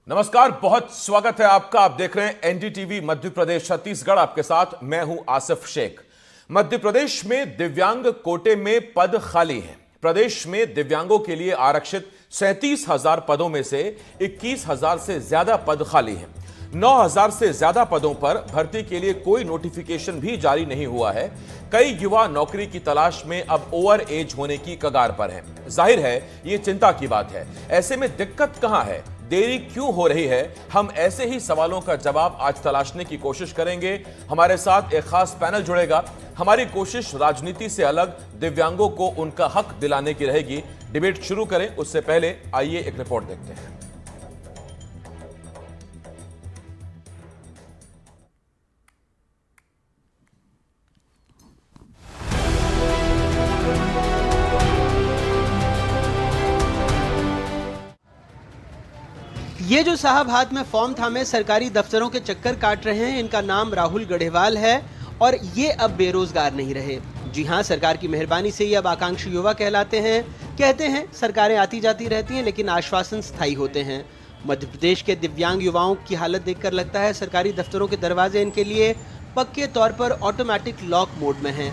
नमस्कार, बहुत स्वागत है आपका। आप देख रहे हैं एनडीटीवी मध्य प्रदेश छत्तीसगढ़। आपके साथ मैं हूं आसिफ शेख। मध्य प्रदेश में दिव्यांग कोटे में पद खाली हैं। प्रदेश में दिव्यांगों के लिए आरक्षित 37,000 पदों में से 21,000 से ज्यादा पद खाली हैं। 9,000 से ज्यादा पदों पर भर्ती के लिए कोई नोटिफिकेशन भी जारी नहीं हुआ है। कई युवा नौकरी की तलाश में अब ओवर एज होने की कगार पर हैं। जाहिर है ये चिंता की बात है। ऐसे में दिक्कत कहां है, देरी क्यों हो रही है? हम ऐसे ही सवालों का जवाब आज तलाशने की कोशिश करेंगे। हमारे साथ एक खास पैनल जुड़ेगा। हमारी कोशिश राजनीति से अलग दिव्यांगों को उनका हक दिलाने की रहेगी। डिबेट शुरू करें उससे पहले आइए एक रिपोर्ट देखते हैं। ये जो साहब हाथ में फॉर्म थामे सरकारी दफ्तरों के चक्कर काट रहे हैं, इनका नाम राहुल गढ़ेवाल है और ये अब बेरोजगार नहीं रहे। जी हाँ, सरकार की मेहरबानी से ये अब आकांक्षी युवा कहलाते हैं। कहते हैं सरकारें आती जाती रहती हैं लेकिन आश्वासन स्थायी होते हैं। मध्य प्रदेश के दिव्यांग युवाओं की हालत देखकर लगता है सरकारी दफ्तरों के दरवाजे इनके लिए पक्के तौर पर ऑटोमेटिक लॉक मोड में हैं।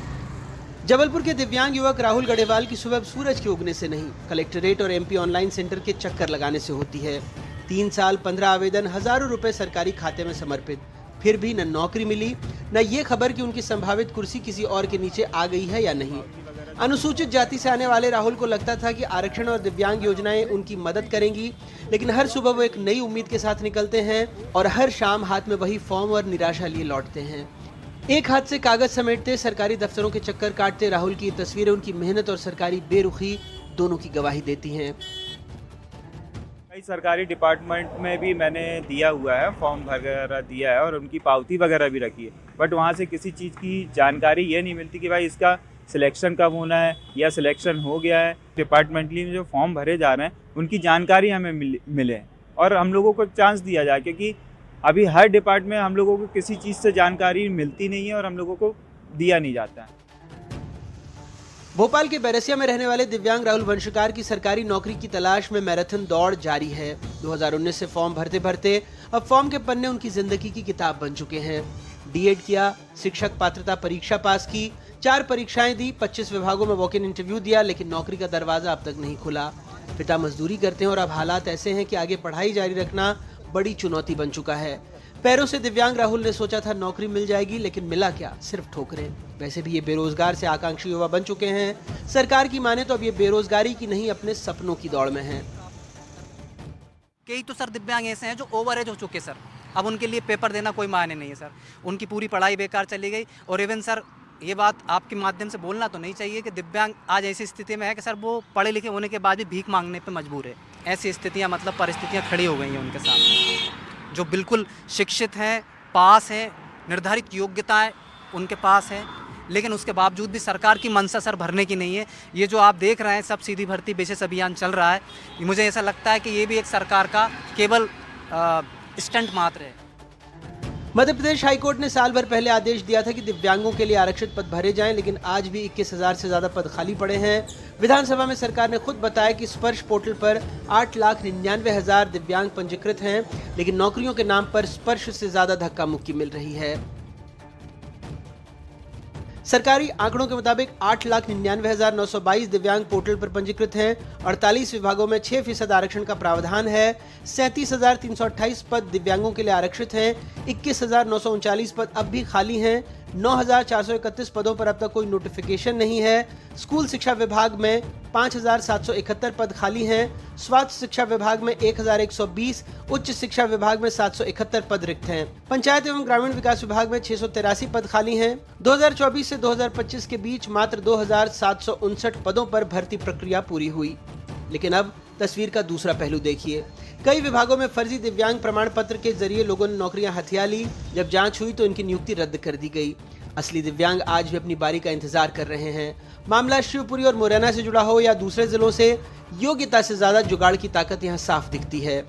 जबलपुर के दिव्यांग युवक राहुल गढ़ेवाल की सुबह सूरज के उगने से नहीं, कलेक्ट्रेट और एमपी ऑनलाइन सेंटर के चक्कर लगाने से होती है। 3 साल 15 आवेदन, हजारों रुपए सरकारी खाते में समर्पित, फिर भी न नौकरी मिली, न ये खबर कि उनकी संभावित कुर्सी किसी और के नीचे आ गई है या नहीं। अनुसूचित जाति से आने वाले राहुल को लगता था कि आरक्षण और दिव्यांग योजनाएं उनकी मदद करेंगी, लेकिन हर सुबह वो एक नई उम्मीद के साथ निकलते हैं और हर शाम हाथ में वही फॉर्म और निराशा लिए लौटते हैं। एक हाथ से कागज समेटते, सरकारी दफ्तरों के चक्कर काटते राहुल की तस्वीरें उनकी मेहनत और सरकारी बेरुखी दोनों की गवाही देती हैं। कई सरकारी डिपार्टमेंट में भी मैंने दिया हुआ है, फॉर्म वगैरह दिया है और उनकी पावती वगैरह भी रखी है, बट वहाँ से किसी चीज़ की जानकारी ये नहीं मिलती कि भाई इसका सिलेक्शन कब होना है या सिलेक्शन हो गया है। डिपार्टमेंटली में जो फॉर्म भरे जा रहे हैं उनकी जानकारी हमें मिले और हम लोगों को चांस दिया जाए, क्योंकि अभी हर डिपार्टमेंट हम लोगों को किसी चीज़ से जानकारी मिलती नहीं है और हम लोगों को दिया नहीं जाता है। भोपाल के बैरसिया में रहने वाले दिव्यांग राहुल वंशकार की सरकारी नौकरी की तलाश में मैराथन दौड़ जारी है। 2019 से फॉर्म भरते भरते अब फॉर्म के पन्ने उनकी जिंदगी की किताब बन चुके हैं। डीएड किया, शिक्षक पात्रता परीक्षा पास की, 4 परीक्षाएं दी, 25 विभागों में वॉक इन इंटरव्यू दिया, लेकिन नौकरी का दरवाजा अब तक नहीं खुला। पिता मजदूरी करते हैं और अब हालात ऐसे हैं कि आगे पढ़ाई जारी रखना बड़ी चुनौती बन चुका है। पैरों से दिव्यांग राहुल ने सोचा था नौकरी मिल जाएगी, लेकिन मिला क्या? सिर्फ ठोकरें। वैसे भी ये बेरोजगार से आकांक्षी युवा बन चुके हैं। सरकार की माने तो अब ये बेरोजगारी की नहीं, अपने सपनों की दौड़ में हैं। कई तो सर दिव्यांग ऐसे हैं जो ओवर एज हो चुके सर, अब उनके लिए पेपर देना कोई मायने नहीं है सर। उनकी पूरी पढ़ाई बेकार चली गई। और इवन सर ये बात आपके माध्यम से बोलना तो नहीं चाहिए कि दिव्यांग आज ऐसी स्थिति में है कि सर वो पढ़े लिखे होने के बाद भी भीख मांगने पे मजबूर है। ऐसी स्थितियां, मतलब परिस्थितियां खड़ी हो गई हैं उनके सामने। जो बिल्कुल शिक्षित हैं, पास हैं, निर्धारित योग्यताएं उनके पास हैं, लेकिन उसके बावजूद भी सरकार की मंशा सर भरने की नहीं है। ये जो आप देख रहे हैं सब सीधी भर्ती विशेष अभियान चल रहा है, मुझे ऐसा लगता है कि ये भी एक सरकार का केवल स्टंट मात्र है। मध्य प्रदेश हाईकोर्ट ने साल भर पहले आदेश दिया था कि दिव्यांगों के लिए आरक्षित पद भरे जाएं, लेकिन आज भी 21,000 से ज्यादा पद खाली पड़े हैं। विधानसभा में सरकार ने खुद बताया कि स्पर्श पोर्टल पर 8,99,000 दिव्यांग पंजीकृत हैं, लेकिन नौकरियों के नाम पर स्पर्श से ज्यादा धक्का मुक्की मिल रही है। सरकारी आंकड़ों के मुताबिक 8,99,922 दिव्यांग पोर्टल पर पंजीकृत हैं। 48 विभागों में 6% आरक्षण का प्रावधान है। 37,328 पद दिव्यांगों के लिए आरक्षित हैं। 21,939 पद अब भी खाली हैं। 9,431 पदों पर अब तक कोई नोटिफिकेशन नहीं है। स्कूल शिक्षा विभाग में 5,771 पद खाली हैं। स्वास्थ्य शिक्षा विभाग में 1,120, उच्च शिक्षा विभाग में 771 पद रिक्त हैं। पंचायत एवं ग्रामीण विकास विभाग में 683 पद खाली हैं। 2024 से 2025 के बीच मात्र 2,759 पदों पर भर्ती प्रक्रिया पूरी हुई। लेकिन अब तस्वीर का दूसरा पहलू देखिए। कई विभागों में फर्जी दिव्यांग प्रमाण पत्र के जरिए लोगों ने नौकरियां हथिया ली। जब जांच हुई तो इनकी नियुक्ति रद्द कर दी गई। असली दिव्यांग आज भी अपनी बारी का इंतजार कर रहे हैं। मामला शिवपुरी और मुरैना से जुड़ा हो या दूसरे जिलों से, योग्यता से ज्यादा जुगाड़ की ताकत यहाँ साफ दिखती है।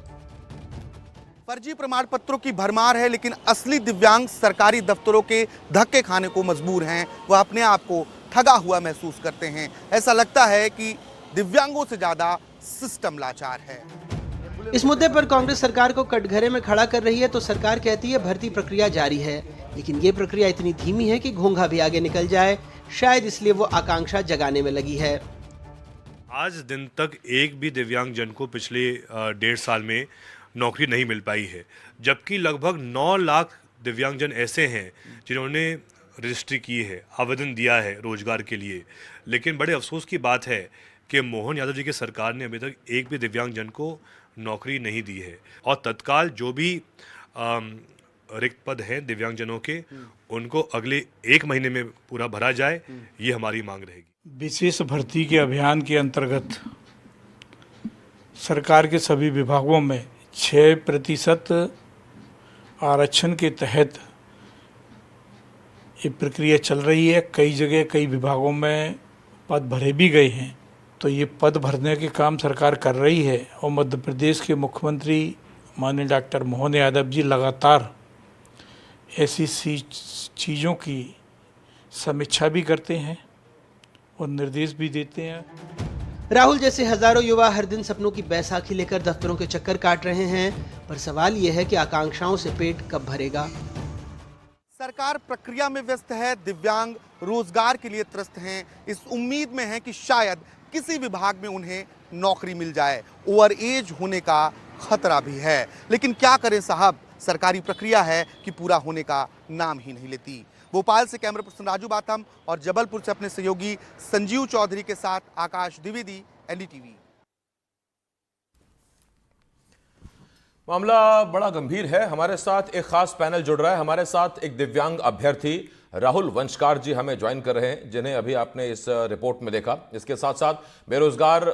फर्जी प्रमाण पत्रों की भरमार है, लेकिन असली दिव्यांग सरकारी दफ्तरों के धक्के खाने को मजबूर हैं। वह अपने आप को ठगा हुआ महसूस करते हैं। ऐसा लगता है कि दिव्यांगों से ज्यादा सिस्टम लाचार है। इस मुद्दे पर कांग्रेस सरकार को कटघरे में खड़ा कर रही है तो सरकार कहती है भर्ती प्रक्रिया जारी है, लेकिन ये प्रक्रिया इतनी धीमी है कि घोंघा भी आगे निकल जाए, शायद इसलिए वो आकांक्षा जगाने में लगी है। आज दिन तक एक भी दिव्यांग जन को पिछले 1.5 साल में नौकरी नहीं मिल पाई है, जबकि लगभग 9 लाख दिव्यांगजन ऐसे हैं जिन्होंने रजिस्ट्री की है, आवेदन दिया है रोजगार के लिए। लेकिन बड़े अफसोस की बात है कि मोहन यादव जी की सरकार ने अभी तक एक भी दिव्यांगजन को नौकरी नहीं दी है और तत्काल जो भी रिक्त पद हैं दिव्यांगजनों के, उनको अगले 1 महीने में पूरा भरा जाए, ये हमारी मांग रहेगी। विशेष भर्ती के अभियान के अंतर्गत सरकार के सभी विभागों में 6% आरक्षण के तहत ये प्रक्रिया चल रही है। कई जगह कई विभागों में पद भरे भी गए हैं, तो ये पद भरने के काम सरकार कर रही है और मध्य प्रदेश के मुख्यमंत्री माननीय डॉक्टर मोहन यादव जी लगातार ऐसी चीज़ों की समीक्षा भी करते हैं और निर्देश भी देते हैं। राहुल जैसे हजारों युवा हर दिन सपनों की बैसाखी लेकर दफ्तरों के चक्कर काट रहे हैं, पर सवाल यह है कि आकांक्षाओं से पेट कब भरेगा। सरकार प्रक्रिया में व्यस्त है, दिव्यांग रोजगार के लिए त्रस्त हैं, इस उम्मीद में है कि शायद किसी विभाग में उन्हें नौकरी मिल जाए। ओवर एज होने का खतरा भी है, लेकिन क्या करें साहब, सरकारी प्रक्रिया है कि पूरा होने का नाम ही नहीं लेती। भोपाल से कैमरा पर्सन राजू बाथम और जबलपुर से अपने सहयोगी संजीव चौधरी के साथ आकाश द्विवेदी, एनडीटीवी। मामला बड़ा गंभीर है। हमारे साथ एक खास पैनल जुड़ रहा है। हमारे साथ एक दिव्यांग अभ्यर्थी राहुल वंशकार जी हमें ज्वाइन कर रहे हैं, जिन्हें अभी आपने इस रिपोर्ट में देखा। इसके साथ साथ बेरोजगार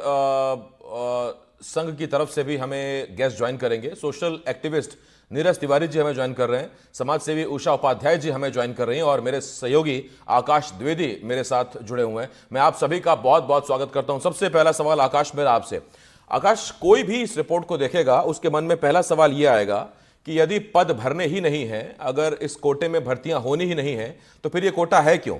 संघ की तरफ से भी हमें गेस्ट ज्वाइन करेंगे। सोशल एक्टिविस्ट नीरज तिवारी जी हमें ज्वाइन कर रहे हैं, समाज सेवी उषा उपाध्याय जी हमें ज्वाइन कर रही हैं और मेरे सहयोगी आकाश द्विवेदी मेरे साथ जुड़े हुए हैं। मैं आप सभी का बहुत बहुत स्वागत करता हूं। सबसे पहला सवाल आकाश मेरा आपसे। आकाश, कोई भी इस रिपोर्ट को देखेगा उसके मन में पहला सवाल यह आएगा कि यदि पद भरने ही नहीं है, अगर इस कोटे में भर्तियां होनी ही नहीं है, तो फिर यह कोटा है क्यों?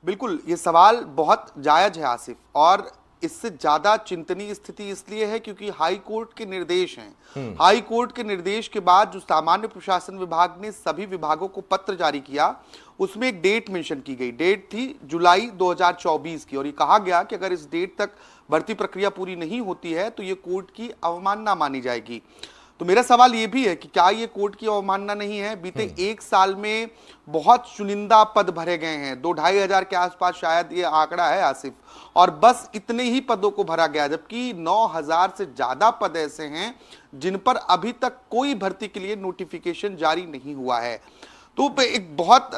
बिल्कुल, ये सवाल बहुत जायज है आसिफ, और इससे ज्यादा चिंतनीय स्थिति इसलिए है क्योंकि हाई कोर्ट के निर्देश हैं। हाई कोर्ट के निर्देश के बाद जो सामान्य प्रशासन विभाग ने सभी विभागों को पत्र जारी किया, उसमें एक डेट मेंशन की गई। डेट थी जुलाई 2024 की, और ये कहा गया कि अगर इस डेट तक भर्ती प्रक्रिया पूरी नहीं होती है तो ये कोर्ट की अवमानना मानी जाएगी। तो मेरा सवाल ये भी है कि क्या ये कोर्ट की अवमानना नहीं है? बीते 1 साल में बहुत चुनिंदा पद भरे गए हैं, 2-2.5 हजार के आसपास शायद ये आंकड़ा है आसिफ, और बस इतने ही पदों को भरा गया, जबकि 9,000 से ज्यादा पद ऐसे हैं जिन पर अभी तक कोई भर्ती के लिए नोटिफिकेशन जारी नहीं हुआ है। तो एक बहुत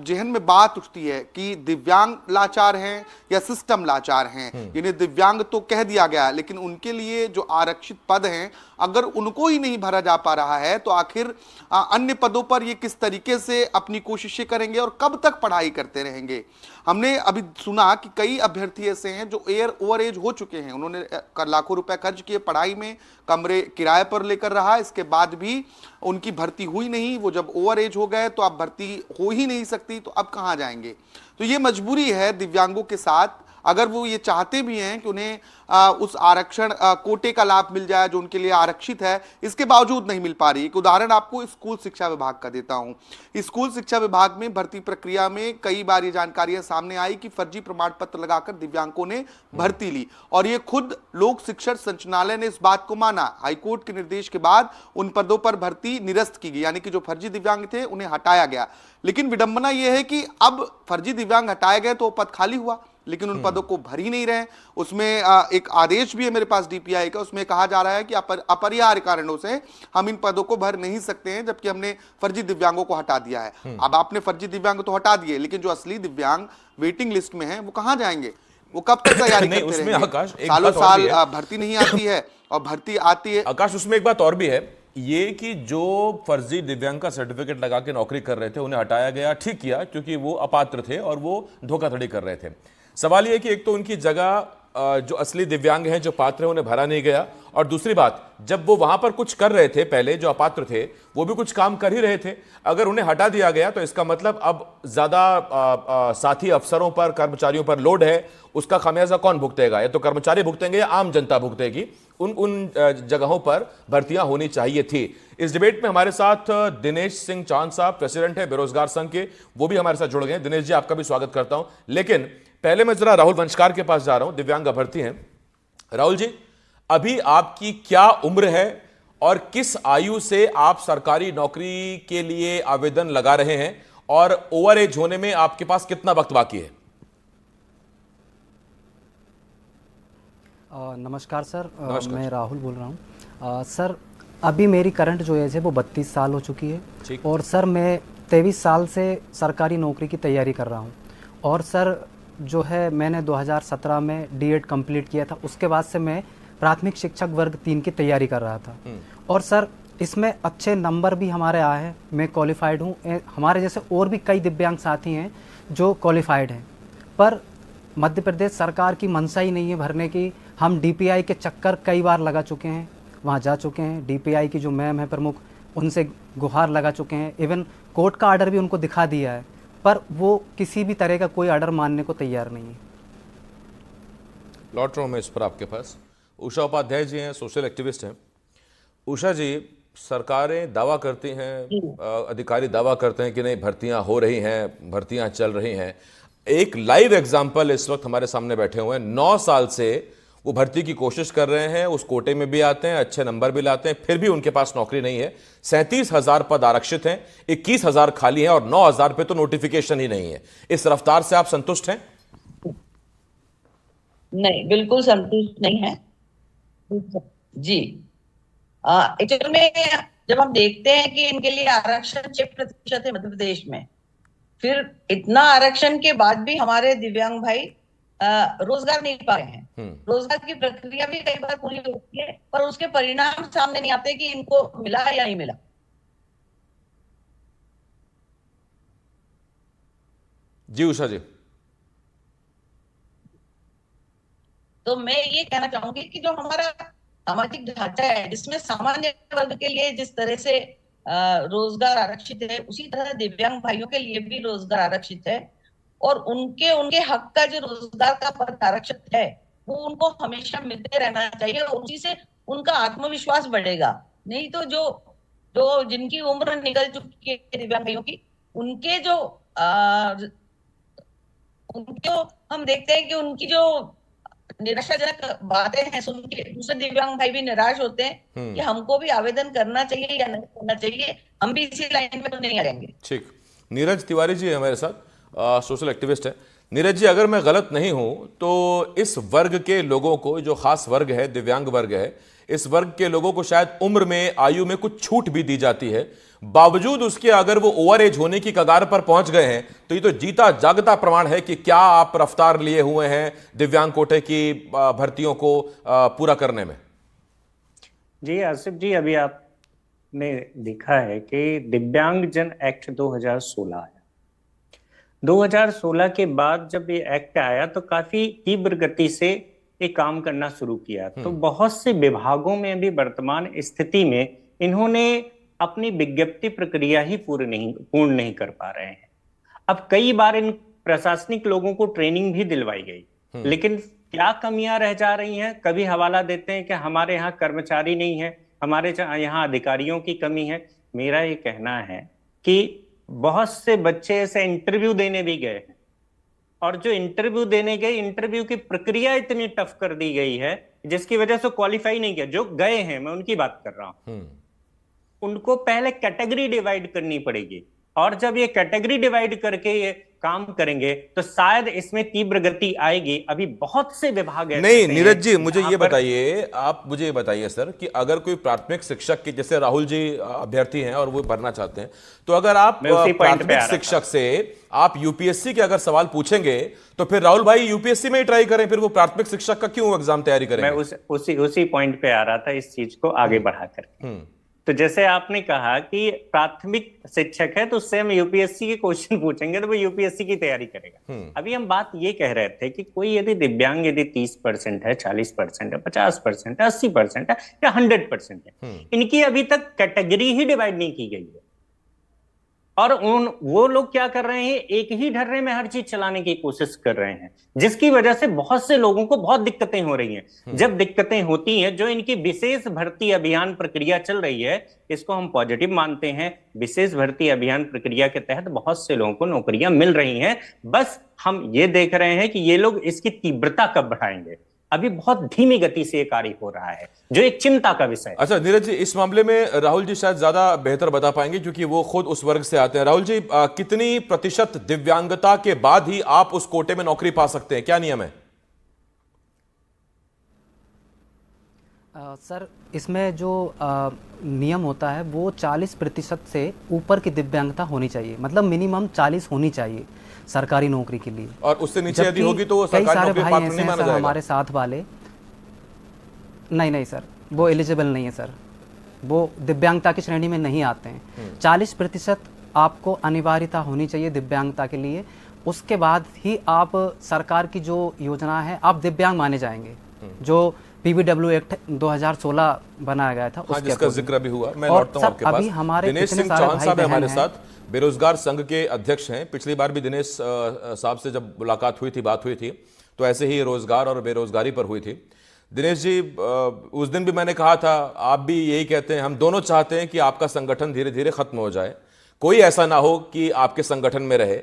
जहन में बात उठती है कि दिव्यांग लाचार हैं या सिस्टम लाचार हैं। यानी दिव्यांग तो कह दिया गया, लेकिन उनके लिए जो आरक्षित पद हैं, अगर उनको ही नहीं भरा जा पा रहा है तो आखिर अन्य पदों पर ये किस तरीके से अपनी कोशिशें करेंगे और कब तक पढ़ाई करते रहेंगे। हमने अभी सुना कि कई अभ्यर्थी ऐसे हैं जो ओवर एज हो चुके हैं, उन्होंने लाखों रुपए खर्च किए पढ़ाई में, कमरे किराए पर लेकर रहा, इसके बाद भी उनकी भर्ती हुई नहीं। वो जब ओवर एज हो गए तो अब भर्ती हो ही नहीं सकती, तो अब कहां जाएंगे? तो ये मजबूरी है दिव्यांगों के साथ। अगर वो ये चाहते भी हैं कि उन्हें उस आरक्षण कोटे का लाभ मिल जाए जो उनके लिए आरक्षित है, इसके बावजूद नहीं मिल पा रही। एक उदाहरण आपको स्कूल शिक्षा विभाग का देता हूं। स्कूल शिक्षा विभाग में भर्ती प्रक्रिया में कई बार ये जानकारियां सामने आई कि फर्जी प्रमाण पत्र लगाकर दिव्यांगों ने भर्ती ली, और ये खुद लोक शिक्षण संचालनालय ने इस बात को माना। हाईकोर्ट के निर्देश के बाद उन पदों पर भर्ती निरस्त की गई, यानी कि जो फर्जी दिव्यांग थे उन्हें हटाया गया। लेकिन विडंबना यह है कि अब फर्जी दिव्यांग हटाए गए तो पद खाली हुआ, लेकिन उन पदों को भर ही नहीं रहे। उसमें एक आदेश भी है मेरे पास डीपीआई का, उसमें कहा जा रहा है कि अपरिहार्य कारणों से हम इन पदों को भर नहीं सकते हैं, जबकि हमने फर्जी दिव्यांगों को हटा दिया है। अब आपने फर्जी दिव्यांग तो हटा दिए, लेकिन जो असली दिव्यांग वेटिंग लिस्ट में हैं वो कहां जाएंगे? वो कब तक तैयारी करते रहेंगे? आकाश, सालों साल भर्ती नहीं आती है, और भर्ती आती है। आकाश, उसमें एक बात और भी है, ये कि जो फर्जी दिव्यांग का सर्टिफिकेट लगा के नौकरी कर रहे थे उन्हें हटाया गया, ठीक किया, क्योंकि वो अपात्र थे और वो धोखाधड़ी कर रहे थे। सवाल ये कि एक तो उनकी जगह जो असली दिव्यांग हैं, जो पात्र हैं, उन्हें भरा नहीं गया, और दूसरी बात, जब वो वहां पर कुछ कर रहे थे पहले, जो अपात्र थे वो भी कुछ काम कर ही रहे थे। अगर उन्हें हटा दिया गया तो इसका मतलब अब ज्यादा साथी अफसरों पर, कर्मचारियों पर लोड है। उसका खामियाजा कौन भुगतेगा? या तो कर्मचारी भुगतेंगे या आम जनता भुगतेगी। उन जगहों पर भर्तियां होनी चाहिए थी। इस डिबेट में हमारे साथ दिनेश सिंह चांद साहब, प्रेसिडेंट है बेरोजगार संघ के, वो भी हमारे साथ जुड़ गए हैं। दिनेश जी, आपका भी स्वागत करता हूं। लेकिन पहले मैं जरा राहुल वंशकार के पास जा रहा हूं, दिव्यांग अभ्यर्थी हैं। राहुल जी, अभी आपकी क्या उम्र है और किस आयु से आप सरकारी नौकरी के लिए आवेदन लगा रहे हैं, और ओवर एज होने में आपके पास कितना वक्त बाकी है? नमस्कार सर। नमस्कार। मैं राहुल बोल रहा हूँ। सर, अभी मेरी करंट जो एज है वो 32 साल हो चुकी है। ठीक। और सर, मैं 23 साल से सरकारी नौकरी की तैयारी कर रहा हूँ। और सर जो है, मैंने 2017 में डीएड कंप्लीट किया था। उसके बाद से मैं प्राथमिक शिक्षक वर्ग 3 की तैयारी कर रहा था। और सर, इसमें अच्छे नंबर भी हमारे आए हैं। मैं क्वालिफाइड हूँ। हमारे जैसे और भी कई दिव्यांग साथी हैं जो क्वालिफाइड हैं, पर मध्य प्रदेश सरकार की मंशा ही नहीं है भरने की। हम डीपीआई के चक्कर कई बार लगा चुके हैं, वहाँ जा चुके हैं। डीपीआई की जो मैम है प्रमुख, उनसे गुहार लगा चुके हैं। इवन कोर्ट का आर्डर भी उनको दिखा दिया है, पर वो किसी भी तरह का कोई आर्डर मानने को तैयार नहीं है। लौट रहा हूं मैं इस पर आपके पास। उषा उपाध्याय जी हैं, सोशल एक्टिविस्ट हैं। उषा जी, सरकारें दावा करती हैं, अधिकारी दावा करते हैं कि नहीं भर्तियां हो रही हैं, भर्तियां चल रही हैं। एक लाइव एग्जाम्पल इस वक्त हमारे सामने बैठे हुए हैं। 9 साल से वो भर्ती की कोशिश कर रहे हैं, उस कोटे में भी आते हैं, अच्छे नंबर भी लाते हैं, फिर भी उनके पास नौकरी नहीं है। 37,000 पद आरक्षित हैं, 21,000 खाली हैं, और 9,000 पे तो नोटिफिकेशन ही नहीं है। इस रफ्तार से आप संतुष्ट हैं? नहीं, बिल्कुल संतुष्ट नहीं है जी। एक्चुअल में जब हम देखते हैं कि इनके लिए आरक्षण 6% है मध्य प्रदेश में, फिर इतना आरक्षण के बाद भी हमारे दिव्यांग भाई रोजगार नहीं पा रहे हैं। रोजगार की प्रक्रिया भी कई बार पूरी होती है, पर उसके परिणाम सामने नहीं आते कि इनको मिला या नहीं मिला। जी उषा जी। तो मैं ये कहना चाहूंगी कि जो हमारा सामाजिक ढांचा है, जिसमें सामान्य वर्ग के लिए जिस तरह से रोजगार आरक्षित है, उसी तरह दिव्यांग भाइयों के लिए भी रोजगार आरक्षित है। और उनके हक का जो रोजगार का पद आरक्षित है, वो उनको हमेशा मिलते रहना चाहिए। और उसी से उनका आत्मविश्वास बढ़ेगा। नहीं तो जो जो जिनकी उम्र निकल चुकी है दिव्यांग भाइयों की, उनके जो उनको हम देखते हैं कि उनकी जो निराशाजनक बातें हैं सुन के दूसरे दिव्यांग भाई भी निराश होते हैं कि हमको भी आवेदन करना चाहिए या नहीं करना चाहिए, हम भी इसी लाइन में तो नहीं आ जाएंगे। ठीक। नीरज तिवारी जी है हमारे साथ, सोशल एक्टिविस्ट है। नीरज जी, अगर मैं गलत नहीं हूं तो इस वर्ग के लोगों को, जो खास वर्ग है, दिव्यांग वर्ग है, इस वर्ग के लोगों को शायद उम्र में, आयु में कुछ छूट भी दी जाती है। बावजूद उसके अगर वो ओवर एज होने की कगार पर पहुंच गए हैं, तो ये तो जीता जागता प्रमाण है कि क्या आप रफ्तार लिए हुए हैं दिव्यांग कोटे की भर्तियों को पूरा करने में। जी आसिफ जी, अभी आपने देखा है कि दिव्यांगजन एक्ट 2016 है। 2016 के बाद जब ये एक्ट आया तो काफी तीव्र गति से ये काम करना शुरू किया। तो बहुत से विभागों में भी वर्तमान स्थिति में इन्होंने अपनी विज्ञप्ति प्रक्रिया ही पूर्ण नहीं कर पा रहे हैं। अब कई बार इन प्रशासनिक लोगों को ट्रेनिंग भी दिलवाई गई, लेकिन क्या कमियां रह जा रही हैं? कभी हवाला देते हैं कि हमारे यहाँ कर्मचारी नहीं है, हमारे यहाँ अधिकारियों की कमी है। मेरा ये कहना है कि बहुत से बच्चे ऐसे इंटरव्यू देने भी गए हैं, और जो इंटरव्यू देने गए, इंटरव्यू की प्रक्रिया इतनी टफ कर दी गई है जिसकी वजह से क्वालिफाई नहीं किया। जो गए हैं, मैं उनकी बात कर रहा हूं, उनको पहले कैटेगरी डिवाइड करनी पड़ेगी। और जब ये कैटेगरी डिवाइड करके ये काम करेंगे तो शायद इसमें तीव्र गति आएगी। अभी बहुत से विभाग ऐसे नहीं नीरज जी, मुझे ये बताइए, आप मुझे ये बताइए सर, कि अगर कोई प्राथमिक शिक्षक के, जैसे राहुल जी अभ्यर्थी हैं और वो भरना चाहते हैं, तो अगर आप प्राथमिक शिक्षक से आप यूपीएससी के अगर सवाल पूछेंगे तो फिर राहुल भाई यूपीएससी में ही ट्राई करें, फिर वो प्राथमिक शिक्षक का क्यों एग्जाम तैयारी करेंगे? मैं उसी पॉइंट पे आ रहा था, इस चीज को आगे बढ़ा करके। तो जैसे आपने कहा कि प्राथमिक शिक्षक है तो उससे हम यूपीएससी के क्वेश्चन पूछेंगे तो वो यूपीएससी की तैयारी करेगा। अभी हम बात ये कह रहे थे कि कोई यदि दिव्यांग यदि 30% है, 40% है, 50% है, 80% है या 100% है, इनकी अभी तक कैटेगरी ही डिवाइड नहीं की गई है। और वो लोग क्या कर रहे हैं, एक ही ढर्रे में हर चीज चलाने की कोशिश कर रहे हैं, जिसकी वजह से बहुत से लोगों को बहुत दिक्कतें हो रही हैं। जब दिक्कतें होती हैं, जो इनकी विशेष भर्ती अभियान प्रक्रिया चल रही है, इसको हम पॉजिटिव मानते हैं। विशेष भर्ती अभियान प्रक्रिया के तहत बहुत से लोगों को नौकरियां मिल रही हैं। बस हम ये देख रहे हैं कि ये लोग इसकी तीव्रता कब बढ़ाएंगे। अभी बहुत धीमी गति से ये कार्य हो रहा है, जो एक चिंता का विषय है। अच्छा नीरज जी, इस मामले में राहुल जी शायद ज्यादा बेहतर बता पाएंगे क्योंकि वो खुद उस वर्ग से आते हैं। राहुल जी, कितनी प्रतिशत दिव्यांगता के बाद ही आप उस कोटे में नौकरी पा सकते हैं, क्या नियम है? सर, इसमें जो नियम होता है वो 40% से ऊपर की दिव्यांगता होनी चाहिए, मतलब मिनिमम 40 होनी चाहिए सरकारी नौकरी के लिए। और उससे नीचे यदि होगी तो वो सरकारी नौकरी पात्र नहीं माना जाएगा? हमारे साथ वाले नहीं सर, वो एलिजिबल नहीं है सर, वो दिव्यांगता की श्रेणी में नहीं आते हैं। 40% आपको अनिवार्यता होनी चाहिए दिव्यांगता के लिए, उसके बाद ही आप सरकार की जो योजना है आप दिव्यांग माने जाएंगे। जो पीवीडब्ल्यू एक्ट 2016 बनाया गया था, हाँ, जिसका जिक्र भी हुआ। मैं लौटता हूं आपके पास। दिनेश सिंह चौहान साहब हमारे साथ बेरोजगार संघ के अध्यक्ष हैं। पिछली बार भी दिनेश साहब से जब मुलाकात हुई थी, बात हुई थी, तो ऐसे ही रोजगार और बेरोजगारी पर हुई थी। दिनेश जी, उस दिन भी मैंने कहा था, आप भी यही कहते हैं, हम दोनों चाहते हैं कि आपका संगठन धीरे धीरे खत्म हो जाए, कोई ऐसा ना हो कि आपके संगठन में रहे,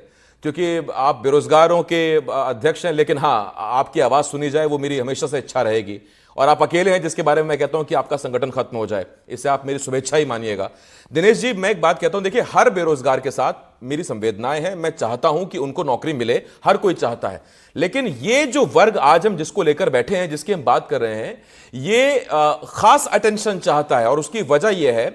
क्योंकि आप बेरोजगारों के अध्यक्ष हैं। लेकिन हाँ, आपकी आवाज़ सुनी जाए, वो मेरी हमेशा से इच्छा रहेगी। और आप अकेले हैं जिसके बारे में मैं कहता हूं कि आपका संगठन खत्म हो जाए, इससे आप मेरी शुभेच्छा ही मानिएगा। दिनेश जी, मैं एक बात कहता हूं, देखिए, हर बेरोजगार के साथ मेरी संवेदनाएं हैं। मैं चाहता हूं कि उनको नौकरी मिले, हर कोई चाहता है। लेकिन ये जो वर्ग आज हम जिसको लेकर बैठे हैं, जिसकी हम बात कर रहे हैं, ये खास अटेंशन चाहता है। और उसकी वजह यह है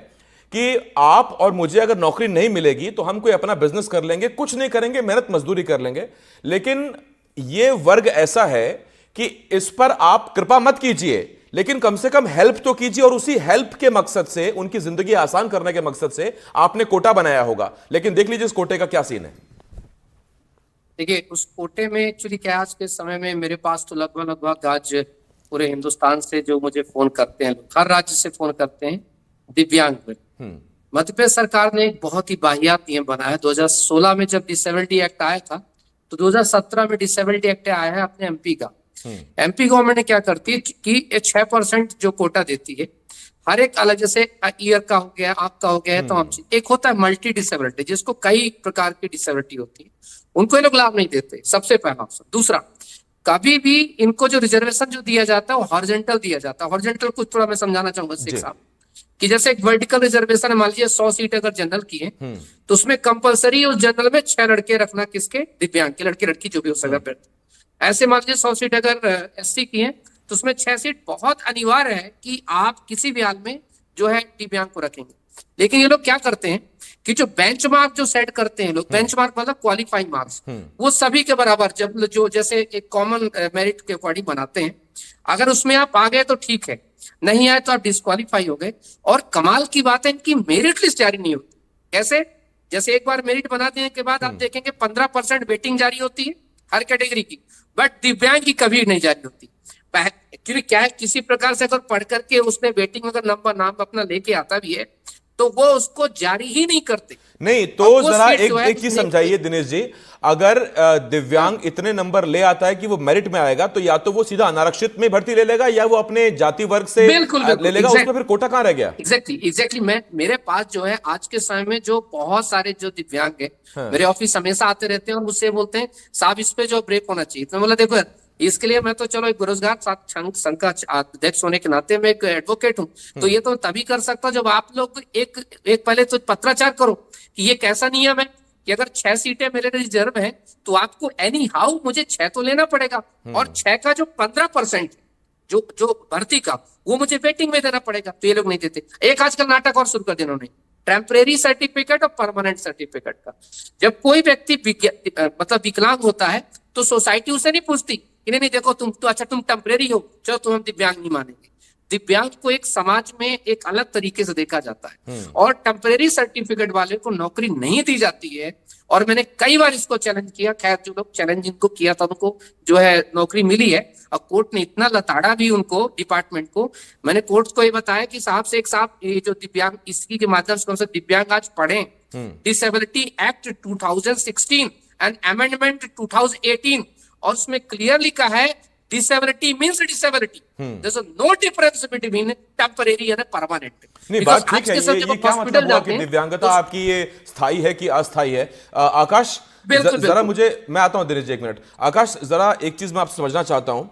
कि आप और मुझे अगर नौकरी नहीं मिलेगी तो हम कोई अपना बिजनेस कर लेंगे, कुछ नहीं करेंगे, मेहनत मजदूरी कर लेंगे। लेकिन ये वर्ग ऐसा है कि इस पर आप कृपा मत कीजिए, लेकिन कम से कम हेल्प तो कीजिए। और उसी हेल्प के मकसद से, उनकी जिंदगी आसान करने के मकसद से आपने कोटा बनाया होगा। लेकिन देख लीजिए इस कोटे का क्या सीन है। देखिए, उस कोटे में एक्चुअली क्या, आज के समय में मेरे पास तो लगभग आज पूरे हिंदुस्तान से जो मुझे फोन करते हैं, हर राज्य से फोन करते हैं, दिव्यांग। मध्य प्रदेश सरकार ने एक बहुत ही वाहियात नियम बनाया। 2016 में जब डिसेबिलिटी एक्ट आया था, तो 2017 में डिसेबिलिटी एक्ट आया है अपने एमपी का। एमपी गवर्नमेंट ने क्या करती है कि 6% जो कोटा देती है, हर एक अलग, जैसे ईयर का हो गया, आंख का हो गया, तो एक होता है मल्टी डिसेबिलिटी, जिसको कई प्रकार की डिसेबिलिटी होती है, उनको ये लोग लाभ नहीं देते, सबसे पहला ऑप्शन। दूसरा, कभी भी इनको जो रिजर्वेशन जो दिया जाता है वो हॉरिजॉन्टल दिया जाता है। हॉरिजॉन्टल कुछ थोड़ा मैं समझाना चाहूंगा शेख साहब, कि जैसे एक वर्टिकल रिजर्वेशन है, मान लीजिए 100 सीट अगर जनरल की है, तो उसमें कंपलसरी उस जनरल में 6 लड़के रखना, किसके, दिव्यांग के, लड़के लड़की जो भी हो सकता है। ऐसे मान लीजिए 100 सीट अगर एससी की है, तो उसमें 6 सीट बहुत अनिवार्य है कि आप किसी भी हाल में जो है दिव्यांग को रखेंगे। लेकिन ये लोग क्या करते हैं कि जो बेंचमार्क जो सेट करते हैं लोग, बेंचमार्क मतलब क्वालिफाइंग मार्क्स, वो सभी के बराबर, जब जो जैसे एक कॉमन मेरिट के अकॉर्डिंग बनाते हैं, अगर उसमें आप आ गए तो ठीक है, नहीं आए तो आप डिस्क्वालीफाई हो गए। और कमाल की बात है, इनकी मेरिट लिस्ट जारी नहीं होती। कैसे? जैसे एक बार मेरिट बना देने के बाद आप देखेंगे 15% वेटिंग जारी होती है हर कैटेगरी की, बट दिव्यांग की कभी नहीं जारी होती। एक्चुअली क्या है, किसी प्रकार से अगर पढ़ करके उसने वेटिंग अगर नंबर नाम अपना लेके आता भी है, तो वो उसको जारी ही नहीं करते। नहीं तो जरा एक चीज समझाइए दिनेश जी, अगर दिव्यांग इतने नंबर ले आता है कि वो मेरिट में आएगा, तो या तो वो सीधा अनारक्षित में भर्ती ले लेगा, या वो अपने जाति वर्ग से ले लेगा, उसमें फिर कोटा कहां रह गया? एग्जैक्टली मेरे पास जो है आज के समय में जो बहुत सारे जो दिव्यांग है, मेरे ऑफिस हमेशा आते रहते हैं और मुझसे बोलते हैं, साहब इस पे जो ब्रेक होना चाहिए। तो मैं बोला, देखो इसके लिए मैं तो चलो एक बेरोजगार संघ का अध्यक्ष होने के नाते मैं एक एडवोकेट हूँ, तो ये तो तभी कर सकता हूँ जब आप लोग एक पहले तो पत्राचार करो कि ये कैसा नियम है कि अगर 6 सीटें मेरे रिजर्व है, तो आपको एनी हाउ मुझे 6 तो लेना पड़ेगा, और 6 का जो 15% जो भर्ती का, वो मुझे वेटिंग में देना पड़ेगा। तो ये लोग नहीं देते। एक आजकल नाटक और शुरू कर दिया उन्होंने, टेम्परेरी सर्टिफिकेट और परमानेंट सर्टिफिकेट का। जब कोई व्यक्ति मतलब विकलांग होता है, तो सोसाइटी उसे नहीं पूछती कि नहीं देखो तुम तो, अच्छा तुम टेम्परेरी हो, चलो तुम हम दिव्यांग नहीं मानेंगे। दिव्यांग को एक समाज में एक अलग तरीके से देखा जाता है और टेम्परेरी सर्टिफिकेट वाले को नौकरी नहीं दी जाती है। और मैंने कई बार इसको चैलेंज किया, खैर जो लोग चैलेंज इनको किया था उनको जो है नौकरी मिली है, और कोर्ट ने इतना लताड़ा भी उनको डिपार्टमेंट को। मैंने कोर्ट को ये बताया कि साहब से एक साहब ये जो दिव्यांग इसकी के माध्यम से कौन सा दिव्यांग आज पढ़े डिसेबिलिटी एक्ट 2016 एंड अमेंडमेंट 2018 और उसमें क्लियर लिखा है disability means disability, there is no difference between temporary and permanent. नहीं, बात ठीक है, ये क्या मतलब हुआ कि दिव्यांगता आपकी ये स्थायी है कि अस्थायी है? आकाश जरा मुझे, मैं आता हूं दिनेश जी, एक मिनट। आकाश, जरा एक चीज मैं आपसे समझना चाहता हूं,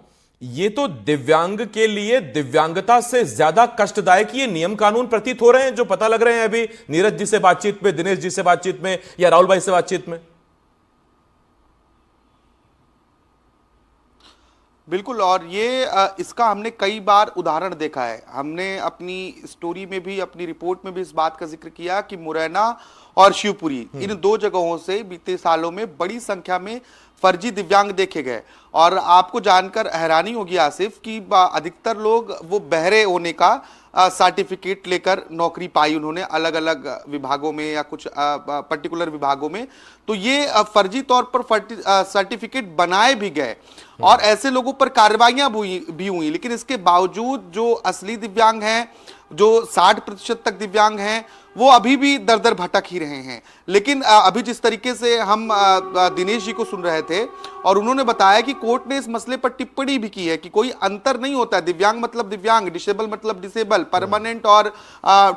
ये तो दिव्यांग के लिए दिव्यांगता से ज्यादा कष्टदायक ये नियम कानून प्रतीत हो रहे हैं जो पता लग रहे हैं अभी नीरज जी से बातचीत में, दिनेश जी से बातचीत में या राहुल भाई से बातचीत में। बिल्कुल, और ये इसका हमने कई बार उदाहरण देखा है। हमने अपनी स्टोरी में भी, अपनी रिपोर्ट में भी इस बात का जिक्र किया कि मुरैना और शिवपुरी, इन दो जगहों से बीते सालों में बड़ी संख्या में फर्जी दिव्यांग देखे गए। और आपको जानकर हैरानी होगी आसिफ कि अधिकतर लोग वो बहरे होने का सर्टिफिकेट लेकर नौकरी पाई उन्होंने अलग अलग विभागों में या कुछ पर्टिकुलर विभागों में। तो ये फर्जी तौर पर सर्टिफिकेट बनाए भी गए और ऐसे लोगों पर कार्रवाइयां भी हुई। लेकिन इसके बावजूद जो असली दिव्यांग हैं, जो 60% तक दिव्यांग हैं, वो अभी भी दर दर भटक ही रहे हैं। लेकिन अभी जिस तरीके से हम दिनेश जी को सुन रहे थे और उन्होंने बताया कि कोर्ट ने इस मसले पर टिप्पणी भी की है कि कोई अंतर नहीं होता है, दिव्यांग मतलब दिव्यांग, डिसेबल मतलब डिसेबल, परमानेंट और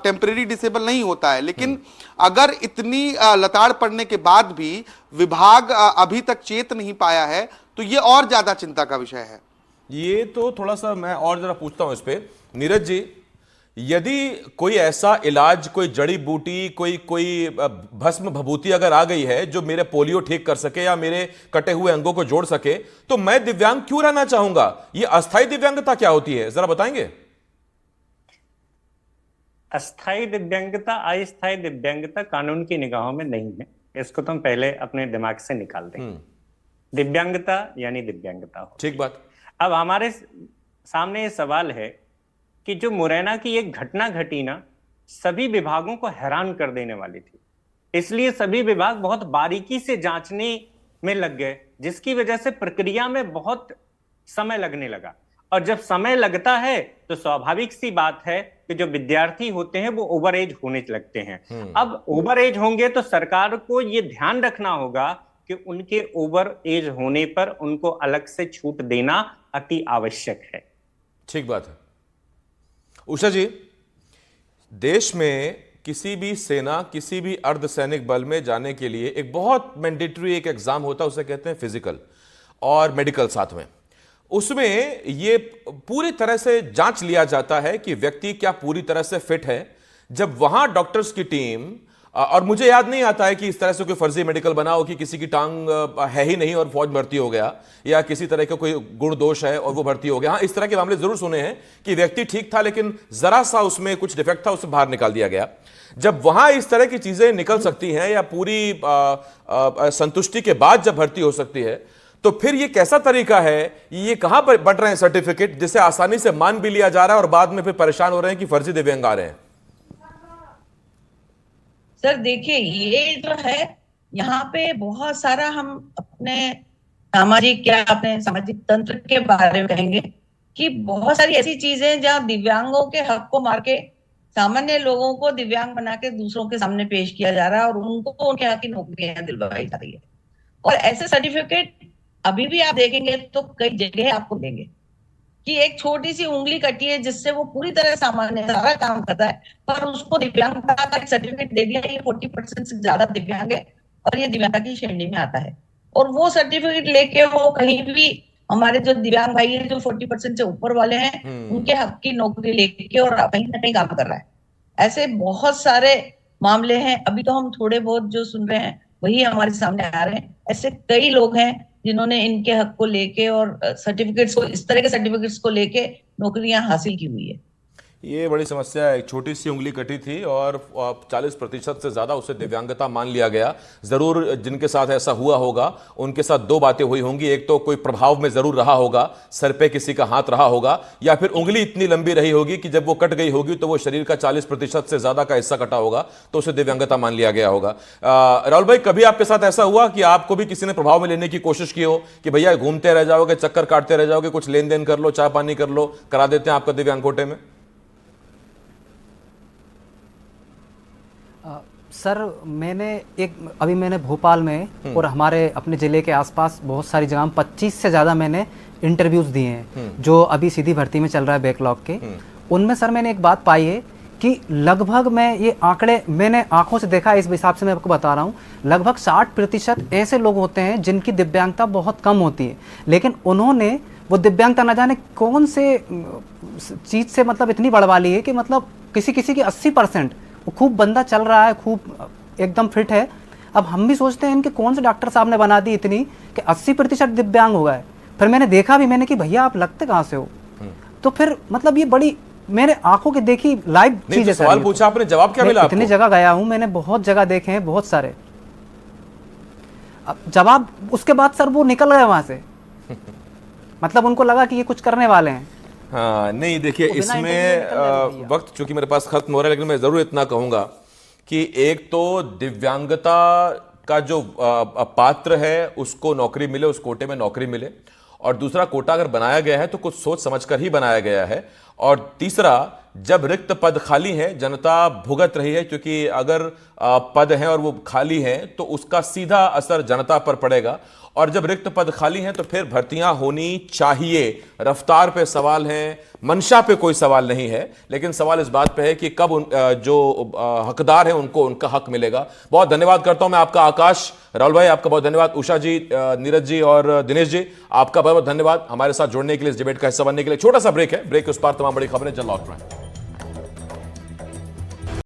टेम्परेरी डिसेबल नहीं होता है। लेकिन अगर इतनी लताड़ पड़ने के बाद भी विभाग अभी तक चेत नहीं पाया है तो ये और ज्यादा चिंता का विषय है। ये तो थोड़ा सा मैं और जरा पूछता हूं इस पे, नीरज जी, यदि कोई ऐसा इलाज, कोई जड़ी बूटी, कोई भस्म भभूति अगर आ गई है जो मेरे पोलियो ठीक कर सके या मेरे कटे हुए अंगों को जोड़ सके, तो मैं दिव्यांग क्यों रहना चाहूंगा? ये अस्थायी दिव्यांगता क्या होती है, जरा बताएंगे? अस्थायी दिव्यांगता, अस्थायी दिव्यांगता कानून की निगाहों में नहीं है, इसको तुम पहले अपने दिमाग से निकाल दें। दिव्यांगता यानी दिव्यांगता हो, ठीक बात। अब हमारे सामने ये सवाल है कि जो मुरैना की एक घटना घटी ना, सभी विभागों को हैरान कर देने वाली थी, इसलिए सभी विभाग बहुत बारीकी से जांचने में लग गए, जिसकी वजह से प्रक्रिया में बहुत समय लगने लगा। और जब समय लगता है तो स्वाभाविक सी बात है कि जो विद्यार्थी होते हैं वो ओवर एज होने लगते हैं। अब ओवर एज होंगे तो सरकार को ये ध्यान रखना होगा कि उनके ओवर एज होने पर उनको अलग से छूट देना अति आवश्यक है। ठीक बात है। उषा जी, देश में किसी भी सेना, किसी भी अर्धसैनिक बल में जाने के लिए एक बहुत मैंडेटरी एक एग्जाम होता है, उसे कहते हैं फिजिकल, और मेडिकल साथ में। उसमें ये पूरी तरह से जांच लिया जाता है कि व्यक्ति क्या पूरी तरह से फिट है। जब वहां डॉक्टर्स की टीम, और मुझे याद नहीं आता है कि इस तरह से कोई फर्जी मेडिकल बना हो कि किसी की टांग है ही नहीं और फौज भर्ती हो गया, या किसी तरह का कोई गुण दोष है और वो भर्ती हो गया। हाँ, इस तरह के मामले जरूर सुने हैं कि व्यक्ति ठीक था लेकिन जरा सा उसमें कुछ डिफेक्ट था, उसे बाहर निकाल दिया गया। जब वहां इस तरह की चीजें निकल सकती हैं या पूरी संतुष्टि के बाद जब भर्ती हो सकती है, तो फिर ये कैसा तरीका है, ये कहां पर बट रहे हैं सर्टिफिकेट जिसे आसानी से मान भी लिया जा रहा है और बाद में फिर परेशान हो रहे हैं कि फर्जी दिव्यांग आ रहे हैं? सर देखिए, ये जो है यहाँ पे बहुत सारा हम अपने सामाजिक तंत्र के बारे में कहेंगे कि बहुत सारी ऐसी चीजें जहाँ दिव्यांगों के हक को मार के सामान्य लोगों को दिव्यांग बना के दूसरों के सामने पेश किया जा रहा है और उनको उनके हक की नौकरियां दिलवाई जा रही है। और ऐसे सर्टिफिकेट अभी भी आप देखेंगे तो कई जगह आपको देंगे कि एक छोटी सी उंगली कटी है जिससे वो पूरी तरह सामान्य सारा काम करता है, पर उसको दिव्यांगता का एक सर्टिफिकेट दे दिया, ये 40% से ज्यादा दिव्यांग है और ये दिव्यांगता की श्रेणी में आता है। और वो सर्टिफिकेट लेके वो कहीं भी हमारे जो दिव्यांग भाई है जो 40% से ऊपर वाले हैं, उनके हक की नौकरी लेके और कहीं ना कहीं काम कर रहा है। ऐसे बहुत सारे मामले हैं, अभी तो हम थोड़े बहुत जो सुन रहे हैं वही हमारे सामने आ रहे हैं। ऐसे कई लोग हैं जिन्होंने इनके हक को लेके और सर्टिफिकेट्स को, इस तरह के सर्टिफिकेट्स को लेके नौकरियां हासिल की हुई है। ये बड़ी समस्या है। एक छोटी सी उंगली कटी थी और 40% से ज्यादा उसे दिव्यांगता मान लिया गया। जरूर जिनके साथ ऐसा हुआ होगा उनके साथ दो बातें हुई होंगी, एक तो कोई प्रभाव में जरूर रहा होगा, सर पे किसी का हाथ रहा होगा, या फिर उंगली इतनी लंबी रही होगी कि जब वो कट गई होगी तो वो शरीर का 40% से ज्यादा का हिस्सा कटा होगा तो उसे दिव्यांगता मान लिया गया होगा। राहुल भाई, कभी आपके साथ ऐसा हुआ कि आपको भी किसी ने प्रभाव में लेने की कोशिश की हो कि भैया घूमते रह जाओगे, चक्कर काटते रह जाओगे, कुछ लेन देन कर लो, चाय पानी कर लो, करा देते हैं आपका दिव्यांग कोटे में? सर मैंने भोपाल में और हमारे अपने ज़िले के आसपास बहुत सारी जगह 25 से ज़्यादा मैंने इंटरव्यूज़ दिए हैं जो अभी सीधी भर्ती में चल रहा है बैकलॉग के। उनमें सर मैंने एक बात पाई है कि लगभग मैं ये आंकड़े मैंने आंखों से देखा, इस हिसाब से मैं आपको बता रहा हूँ, लगभग 60% ऐसे लोग होते हैं जिनकी दिव्यांगता बहुत कम होती है, लेकिन उन्होंने वो दिव्यांगता न जाने कौन से चीज़ से मतलब इतनी बढ़वा ली है कि मतलब किसी किसी की 80% वो खूब बंदा चल रहा है, खूब एकदम फिट है। अब हम भी सोचते हैं इनके कौन से डॉक्टर साहब ने बना दी इतनी कि 80% दिव्यांग हो गए। फिर मैंने देखा भी, मैंने कि भैया आप लगते कहाँ से हो? तो फिर मतलब ये बड़ी मेरे आंखों की देखी लाइव चीज है। सवाल पूछा आपने, जवाब क्या मिला? इतनी जगह गया हूँ मैंने, बहुत जगह देखे हैं, बहुत सारे। अब जवाब उसके बाद सर वो निकल गए वहां से मतलब उनको लगा कि ये कुछ करने वाले हैं। हाँ, नहीं देखिए, इसमें वक्त चूंकि मेरे पास खत्म हो रहा है, लेकिन मैं जरूर इतना कहूंगा कि एक तो दिव्यांगता का जो पात्र है उसको नौकरी मिले, उस कोटे में नौकरी मिले, और दूसरा कोटा अगर बनाया गया है तो कुछ सोच समझकर ही बनाया गया है, और तीसरा जब रिक्त पद खाली हैं जनता भुगत रही है, क्योंकि अगर पद हैं और वो खाली हैं तो उसका सीधा असर जनता पर पड़ेगा, और जब रिक्त पद खाली हैं तो फिर भर्तियां होनी चाहिए। रफ्तार पे सवाल है, मंशा पे कोई सवाल नहीं है, लेकिन सवाल इस बात पे है कि कब जो हकदार हैं उनको उनका हक मिलेगा। बहुत धन्यवाद करता हूं मैं आपका आकाश, राहुल भाई आपका बहुत धन्यवाद, उषा जी, नीरज जी और दिनेश जी आपका बहुत बहुत धन्यवाद हमारे साथ जुड़ने के लिए, इस डिबेट का हिस्सा बनने के लिए। छोटा सा ब्रेक है, ब्रेक के उस पार तमाम बड़ी खबरें जल्द लौट रहे हैं।